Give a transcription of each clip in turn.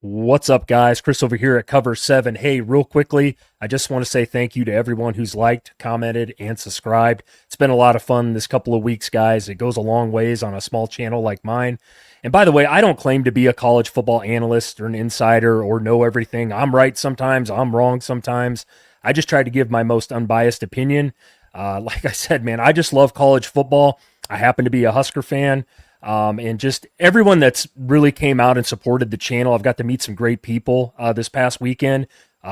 What's up, guys? Chris over here at Cover 7. Hey, real quickly, I just want to say thank you to everyone who's liked, commented, and subscribed. It's been a lot of fun this couple of weeks, guys. It goes a long ways on a small channel like mine. And by the way, I don't claim to be a college football analyst or an insider or know everything. I'm right sometimes, I'm wrong sometimes. I just try to give my most unbiased opinion. Like I said, man, I just love college football. I happen to be a Husker fan. And just everyone that's really came out and supported the channel. I've got to meet some great people this past weekend,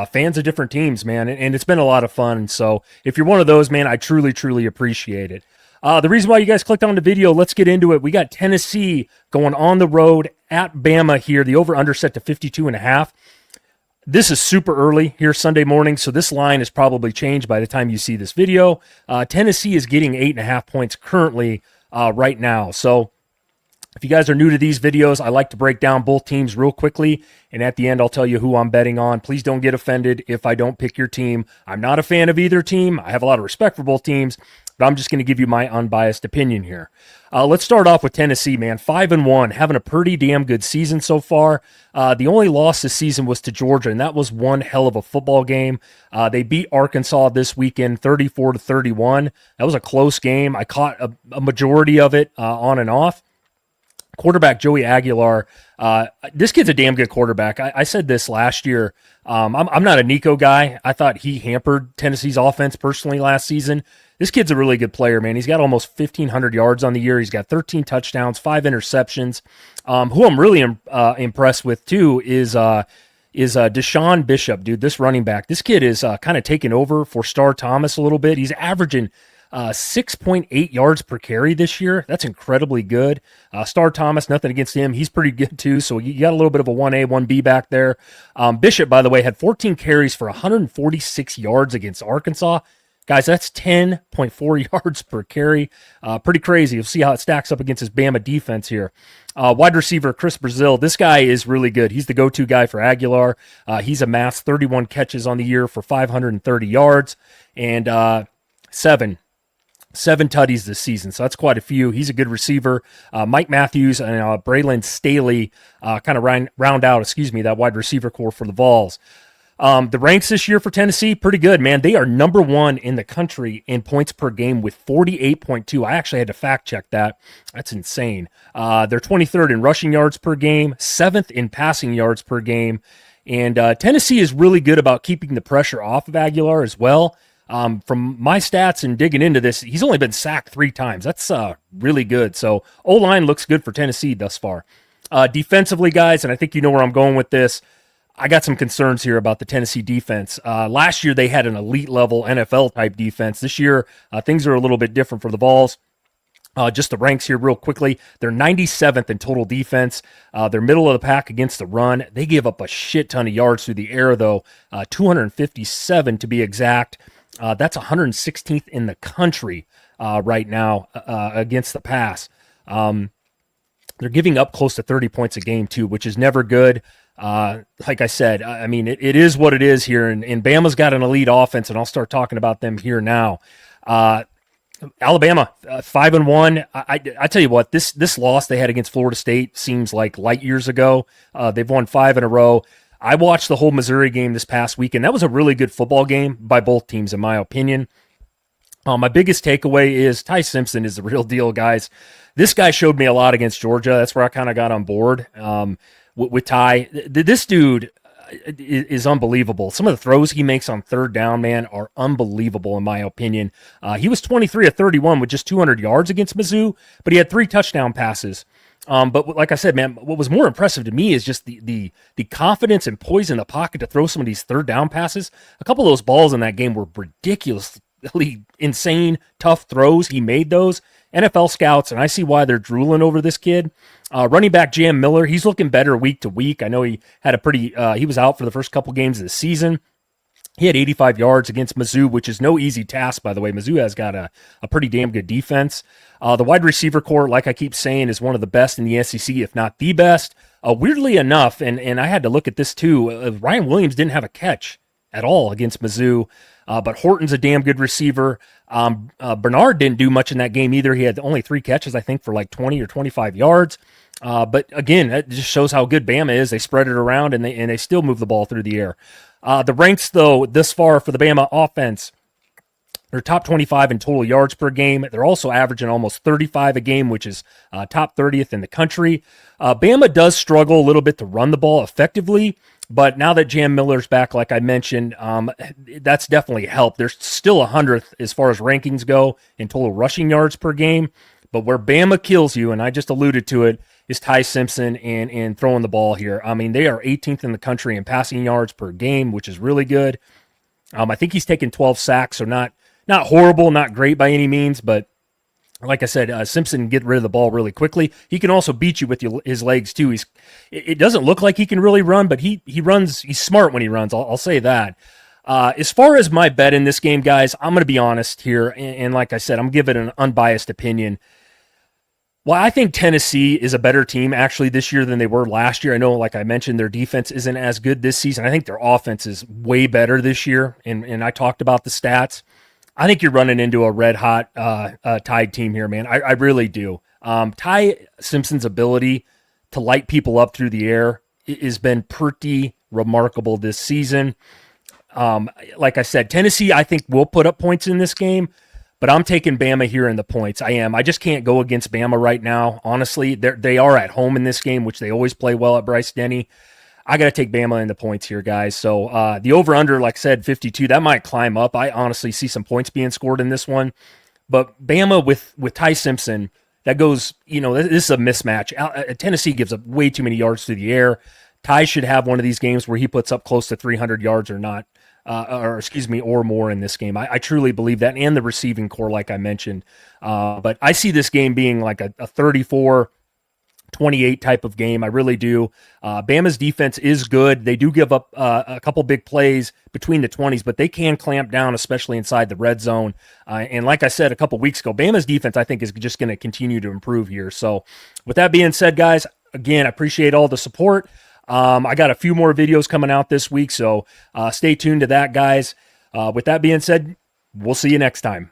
fans of different teams, man, and it's been a lot of fun. So if you're one of those, man, I truly, truly appreciate it. The reason why you guys clicked on the video, let's get into it. We got Tennessee going on the road at Bama here. The over-under set to 52.5. This is super early here Sunday morning, so this line is probably changed by the time you see this video. Tennessee is getting 8.5 points currently right now. So if you guys are new to these videos, I like to break down both teams real quickly, and at the end, I'll tell you who I'm betting on. Please don't get offended if I don't pick your team. I'm not a fan of either team. I have a lot of respect for both teams, but I'm just going to give you my unbiased opinion here. Let's start off with Tennessee, man. 5-1, having a pretty damn good season so far. The only loss this season was to Georgia, and that was one hell of a football game. They beat Arkansas this weekend 34-31. That was a close game. I caught a majority of it on and off. Quarterback Joey Aguilar, this kid's a damn good quarterback. I said this last year. I'm not a Nico guy. I thought he hampered Tennessee's offense personally last season. This kid's a really good player, man. He's got almost 1,500 yards on the year. He's got 13 touchdowns, 5 interceptions. Who I'm really impressed with, too, is Deshaun Bishop, dude, this running back. This kid is kind of taking over for Star Thomas a little bit. He's averaging 6.8 yards per carry this year. That's incredibly good. Star Thomas, nothing against him. He's pretty good too. So you got a little bit of a 1A, 1B back there. Bishop, by the way, had 14 carries for 146 yards against Arkansas. Guys, that's 10.4 yards per carry. Pretty crazy. You'll see how it stacks up against his Bama defense here. Wide receiver Chris Brazil. This guy is really good. He's the go-to guy for Aguilar. He's amassed 31 catches on the year for 530 yards and seven tutties this season, so that's quite a few. He's a good receiver. Mike Matthews and Braylon Staley kind of round out, that wide receiver core for the Vols. The ranks this year for Tennessee, pretty good, man. They are number one in the country in points per game with 48.2. I actually had to fact check that. That's insane. They're 23rd in rushing yards per game, 7th in passing yards per game, and Tennessee is really good about keeping the pressure off of Aguilar as well. From my stats and digging into this, he's only been sacked 3 times. That's really good. So O-line looks good for Tennessee thus far. Defensively, guys, and I think you know where I'm going with this, I got some concerns here about the Tennessee defense. Last year, they had an elite-level NFL-type defense. This year, things are a little bit different for the Vols. Just the ranks here real quickly. They're 97th in total defense. They're middle of the pack against the run. They give up a shit ton of yards through the air, though, 257 to be exact. That's 116th in the country right now against the pass. They're giving up close to 30 points a game, too, which is never good. Like I said, I mean, it is what it is here, and Bama's got an elite offense, and I'll start talking about them here now. Alabama, 5-1. I tell you what, this loss they had against Florida State seems like light years ago. They've won 5 in a row. I watched the whole Missouri game this past weekend. That was a really good football game by both teams, in my opinion. My biggest takeaway is Ty Simpson is the real deal, guys. This guy showed me a lot against Georgia. That's where I kind of got on board with Ty. This dude is unbelievable. Some of the throws he makes on third down, man, are unbelievable, in my opinion. He was 23 of 31 with just 200 yards against Mizzou, but he had 3 touchdown passes. But like I said, man, what was more impressive to me is just the confidence and poise in the pocket to throw some of these third down passes. A couple of those balls in that game were ridiculously insane, tough throws. He made those. NFL scouts, and I see why they're drooling over this kid. Running back Jam Miller, he's looking better week to week. I know he had he was out for the first couple games of the season. He had 85 yards against Mizzou, which is no easy task, by the way. Mizzou has got a pretty damn good defense. The wide receiver core, like I keep saying, is one of the best in the SEC, if not the best. Weirdly enough, and I had to look at this too, Ryan Williams didn't have a catch at all against Mizzou, but Horton's a damn good receiver. Bernard didn't do much in that game either. He had only 3 catches, I think, for like 20 or 25 yards. But again, that just shows how good Bama is. They spread it around and they still move the ball through the air. The ranks, though, this far for the Bama offense, they're top 25 in total yards per game. They're also averaging almost 35 a game, which is top 30th in the country. Bama does struggle a little bit to run the ball effectively, but now that Jam Miller's back, like I mentioned, that's definitely helped. They're still 100th as far as rankings go in total rushing yards per game. But where Bama kills you, and I just alluded to it, is Ty Simpson and throwing the ball here. I mean, they are 18th in the country in passing yards per game, which is really good. I think he's taken 12 sacks, so not horrible, not great by any means, but like I said, Simpson can get rid of the ball really quickly. He can also beat you with his legs too. It doesn't look like he can really run, but he runs. He's smart when he runs. I'll say that. As far as my bet in this game, guys, I'm going to be honest here, and like I said, I'm giving an unbiased opinion. Well, I think Tennessee is a better team actually this year than they were last year. I know, like I mentioned, their defense isn't as good this season. I think their offense is way better this year, and I talked about the stats. I think you're running into a red-hot Tide team here, man. I really do. Ty Simpson's ability to light people up through the air has been pretty remarkable this season. Like I said, Tennessee, I think, will put up points in this game, but I'm taking Bama here in the points. I am. I just can't go against Bama right now. Honestly, they are at home in this game, which they always play well at Bryce Denny. I got to take Bama in the points here, guys. So the over-under, like I said, 52, that might climb up. I honestly see some points being scored in this one. But Bama with Ty Simpson, that goes, this is a mismatch. Tennessee gives up way too many yards through the air. Ty should have one of these games where he puts up close to 300 yards or not. Or more in this game. I truly believe that, and the receiving core, like I mentioned. But I see this game being like a 34-28 type of game. I really do. Bama's defense is good. They do give up a couple big plays between the 20s, but they can clamp down, especially inside the red zone. And like I said a couple weeks ago, Bama's defense, I think, is just going to continue to improve here. So with that being said, guys, again, I appreciate all the support. I got a few more videos coming out this week, so stay tuned to that, guys. With that being said, we'll see you next time.